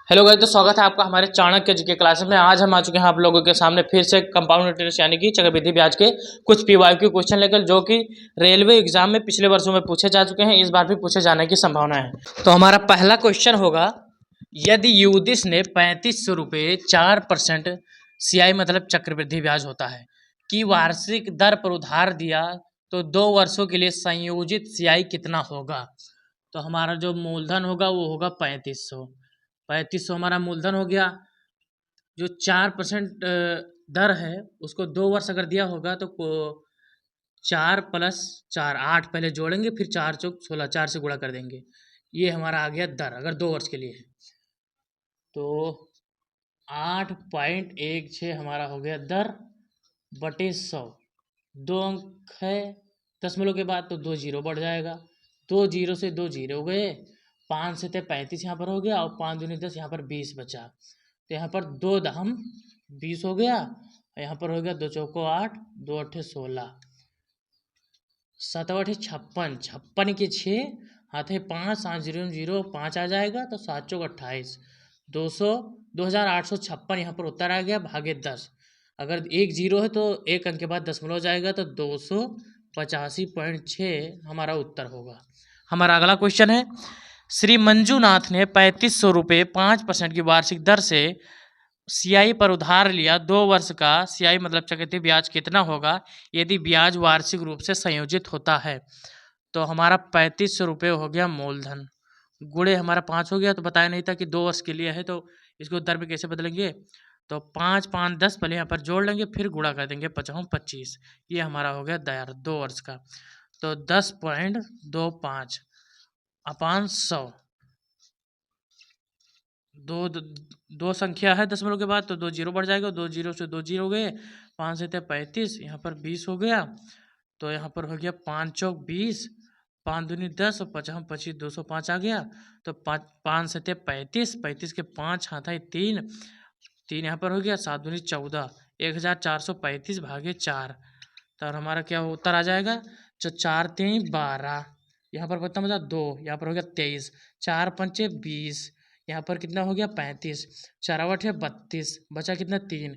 Hello guys, तो स्वागत है आपका हमारे चाणक्य जी के क्लासेस में। आज हम आ चुके हैं आप लोगों के सामने फिर से कंपाउंड इंटरेस्ट यानी कि चक्रवृद्धि ब्याज के कुछ पीवाईक्यू क्वेश्चन लेकर, जो कि रेलवे एग्जाम में पिछले वर्षों में पूछे जा चुके हैं, इस बार भी पूछे जाने की संभावना है। तो हमारा पहला क्वेश्चन होगा, यदि यूदिस ने 3500 रुपये 4% CI मतलब चक्रवृद्धि ब्याज होता है कि वार्षिक दर पर उधार दिया, तो 2 वर्षों के लिए संयोजित CI कितना होगा। तो हमारा जो मूलधन होगा वो होगा 3500 हमारा मूलधन हो गया। जो 4% दर है उसको 2 वर्ष अगर दिया होगा तो 4+4 8 पहले जोड़ेंगे, फिर 4 चौक 16, 4 से गुणा कर देंगे। ये हमारा आ गया दर अगर 2 वर्ष के लिए है तो 8.16 हमारा हो गया दर बटे 100। 2 अंक है दशमलव के बाद तो 2 जीरो बढ़ जाएगा। 2 जीरो से 2 जीरो हो गए, 5 से 35 यहाँ पर हो गया और 5 दूनी 10, यहाँ पर 20 बचा। तो यहाँ पर 2 दहम 20 हो गया, यहाँ पर हो गया 2 चौको 8, 2 अट्ठे 16, 7 अट्ठे 56, 56 के 6 हाथे 5, 7 जीरो 0 5 आ जाएगा तो 7 चौक 28, 200 2856 यहाँ पर उत्तर आ गया भागे 10। अगर 1 जीरो है तो 1 अंक के बाद दशमलव जाएगा तो 285.6 हमारा उत्तर होगा। हमारा अगला क्वेश्चन है, श्री मंजूनाथ ने 3500 रुपये 5% की वार्षिक दर से CI पर उधार लिया। 2 वर्ष का CI मतलब चक्रवृद्धि ब्याज कितना होगा यदि ब्याज वार्षिक रूप से संयोजित होता है। तो हमारा 3500 रुपये हो गया मूलधन, गुणे हमारा 5 हो गया। तो बताया नहीं था कि 2 वर्ष के लिए है, तो इसको दर में कैसे बदलेंगे। तो 5 5 10 पहले यहाँ पर जोड़ लेंगे, फिर गुणा कर देंगे 5 25। ये हमारा हो गया दर 2 वर्ष का। तो 10.25 अपान 100, दो संख्या है दशमलव के बाद तो 2 जीरो बढ़ जाएगा। 2 जीरो से 2 जीरो हो गए, 5 से 35, यहाँ पर 20 हो गया। तो यहाँ पर हो गया 5 चौक 20, 5 दूनी 10 और 5 25 205 आ गया। तो 5 से 35, 35 के 5 हाथ है 3, 3 यहाँ पर हो गया, 7 दूनी 14, 1435 भागे 4। तो हमारा क्या उत्तर आ जाएगा, जो 4 3 12, यहाँ पर कितना बचा 2, यहाँ पर हो गया 23, 4 पंचे 20, यहाँ पर कितना हो गया 35, 4 8 है 32, बचा कितना 3,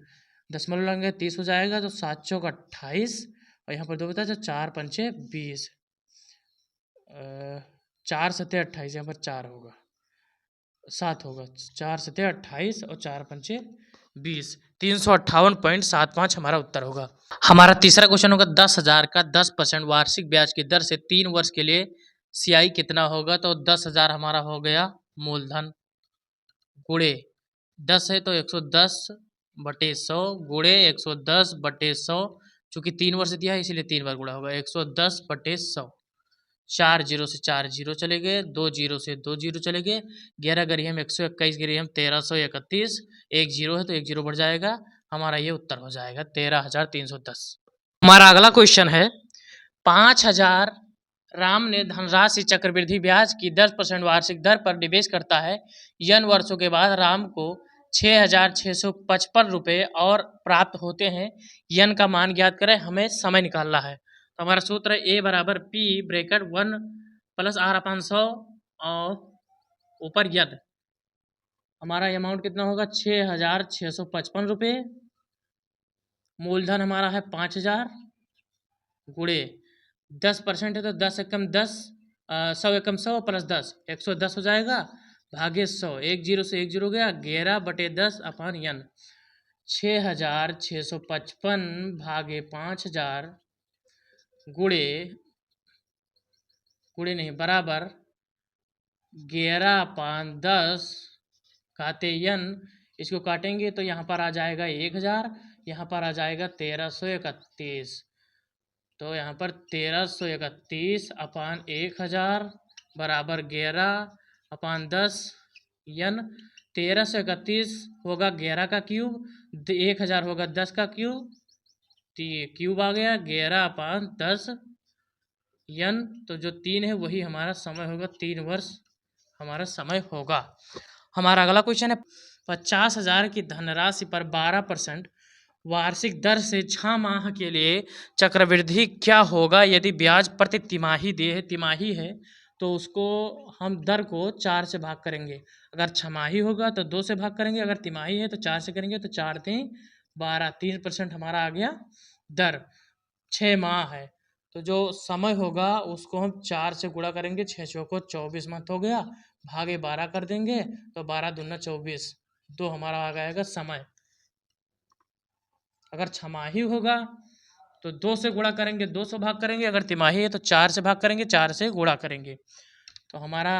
दशमलव लगेंगे 30 हो जाएगा। तो 7 चौक 28 और यहाँ पर 2 बता, 4 पंचे 20, 4 सत्ते 28, यहाँ पर 4 होगा 7 होगा, 4 सत्ते 28 और 4 पंचे 20, 358.75 हमारा उत्तर होगा। हमारा तीसरा क्वेश्चन होगा, 10,000 का 10% वार्षिक ब्याज की दर से 3 वर्ष के लिए CI कितना होगा। तो 10,000 हमारा हो गया मूलधन, गुणे 10 है तो 110/100 गुणे 110/100, चूंकि 3 वर्ष दिया है इसीलिए 3 बार गुणा होगा। 110/100, 4 जीरो से 4 जीरो चले गए, 2 जीरो से 2 जीरो चले गए, 11 गरी हम 121 गिरी हम 1331, 1 जीरो है तो 1 जीरो बढ़ जाएगा। हमारा ये उत्तर हो जाएगा 13,310। हमारा अगला क्वेश्चन है, 5,000 राम ने धनराशि चक्रवृद्धि ब्याज की 10% वार्षिक दर पर निवेश करता है। n वर्षों के बाद राम को 6,655 रुपये और प्राप्त होते हैं। n का मान ज्ञात करें, हमें समय निकालना है। तो हमारा सूत्र है A बराबर P ब्रैकेट 1 + R/100 और ऊपर यद। हमारा अमाउंट कितना होगा 6,655 रुपये, मूलधन हमारा है 5,000, गुणे 10% है तो 10 एकम 10, 100 एकम 100 + 10 110 हो जाएगा भागे 100। 1 जीरो से 1 जीरो गया, 11/10 अपान n। 6,655 भागे 5,000 गुणे नहीं बराबर 11/10 खाते n। इसको काटेंगे तो यहाँ पर आ जाएगा 1,000, यहाँ पर आ जाएगा 1331। तो यहाँ पर 1331 अपान 1,000 बराबर 11/10 n। 1331 होगा 11 का क्यूब, 1,000 होगा 10 का क्यूब, तो ये क्यूब आ गया 11/10 n। तो जो 3 है वही हमारा समय होगा, 3 वर्ष हमारा समय होगा। हमारा अगला क्वेश्चन है, 50,000 की धनराशि पर 12% वार्षिक दर से 6 माह के लिए चक्रवृद्धि क्या होगा यदि ब्याज प्रति तिमाही है। तो उसको हम दर को 4 से भाग करेंगे। अगर छमाही होगा तो 2 से भाग करेंगे, अगर तिमाही है तो 4 से करेंगे। तो 4 3 12, 3% हमारा आ गया दर। 6 माह है तो जो समय होगा उसको हम 4 से गुणा करेंगे, 6 चौको 24 माह हो गया, भागे 12 कर देंगे तो 12 दूना 24, 2 हमारा आ जाएगा समय। अगर छमाही होगा तो 2 से गुणा करेंगे, 2 से भाग करेंगे, अगर तिमाही है तो 4 से भाग करेंगे, 4 से गुणा करेंगे। तो हमारा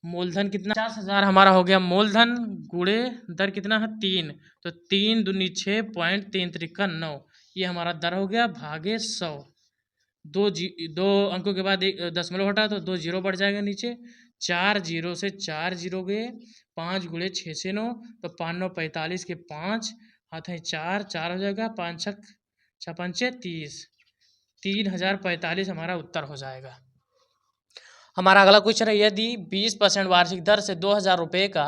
मूलधन कितना, 50,000 हमारा हो गया मूलधन, गुणे दर कितना है 3, तो 3 दूनी 6 पॉइंट 3 त्रिका 9, ये हमारा दर हो गया भागे 100। दो अंकों के बाद एक दशमलव हटा तो 2 जीरो बढ़ जाएगा नीचे, 4 जीरो से 4 जीरो गए, 5 गुणे 6 से 9, तो 5 9 45 के 5 हाथ है 4 4 हो जाएगा, 5 6 पंचे 30, 3045 हमारा उत्तर हो जाएगा। हमारा अगला क्वेश्चन है, यदि 20% वार्षिक दर से 2,000 रुपये का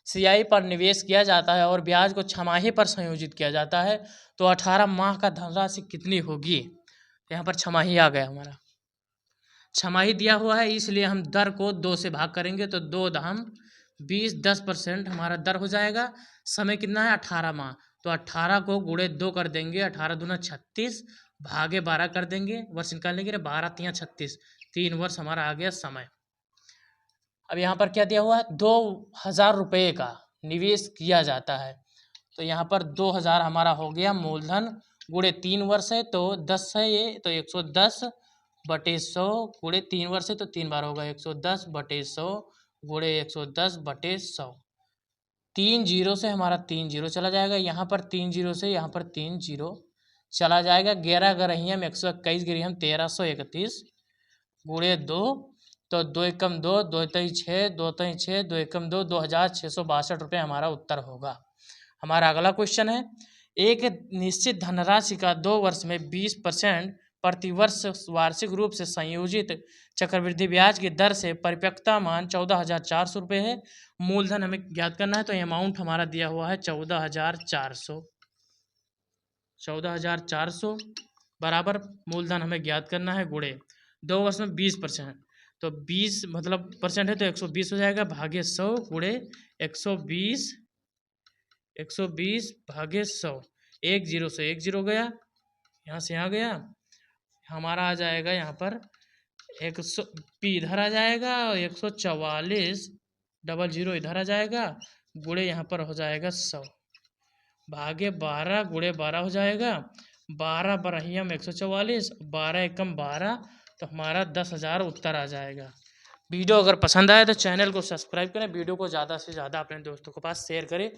CI पर निवेश किया जाता है और ब्याज को छमाही पर संयोजित किया जाता है तो 18 माह का धनराशि कितनी होगी। यहाँ पर छमाही आ गया, हमारा छमाही दिया हुआ है इसलिए हम दर को 2 से भाग करेंगे, तो 2 दाम 20, 10% हमारा दर हो जाएगा। समय कितना है 18 माह, तो 18 को गुणे 2 कर देंगे, 18 दूना 36, भागे 12 कर देंगे, वर्ष निकालने के लिए 12 3 36, 3 वर्ष हमारा आ गया समय। अब यहाँ पर क्या दिया हुआ है, 2,000 रुपये का निवेश किया जाता है, तो यहाँ पर 2,000 हमारा हो गया मूलधन, गुणे 3 वर्ष है तो 10 है ये, तो 110 बटे 100 गुणे 3 वर्ष है तो 3 बार होगा, 110 बटे 100 गुणे 110 बटे 100। 3 जीरो से हमारा 3 जीरो चला जाएगा, यहाँ पर 3 जीरो से यहाँ पर 3 जीरो चला जाएगा, 11 गरहिया में 121 गिरी हम 1331 गुणे 2, तो 2 एकम 2, 2 तई 6, 2 तई 6, 2 एकम 2, 2,662 रुपये हमारा उत्तर होगा। हमारा अगला क्वेश्चन है, एक निश्चित धनराशि का 2 वर्ष में 20% प्रतिवर्ष वार्षिक रूप से संयोजित चक्रवृद्धि ब्याज की दर से परिपक्वता मान 14,400 रुपये है। मूलधन हमें ज्ञात करना है, तो ये अमाउंट हमारा दिया हुआ है 14,400। 14,400 बराबर मूलधन हमें ज्ञात करना है, गुणे 2 वर्ष में 20%, तो 20 मतलब परसेंट है तो 120 हो जाएगा, भागे 100 गुणे 120, 120 भागे 100, 1 जीरो से 1 जीरो गया, यहाँ से यहाँ गया, हमारा आ जाएगा यहाँ पर 100 पी इधर आ जाएगा, 144 डबल जीरो इधर आ जाएगा, गुणे यहाँ पर हो जाएगा 100, भागे 12 गुणे 12 हो जाएगा, 12 बरहिया में 144, 12 एकम 12, तो हमारा 10,000 उत्तर आ जाएगा। वीडियो अगर पसंद आए तो चैनल को सब्सक्राइब करें, वीडियो को ज़्यादा से ज़्यादा अपने दोस्तों के पास शेयर करें।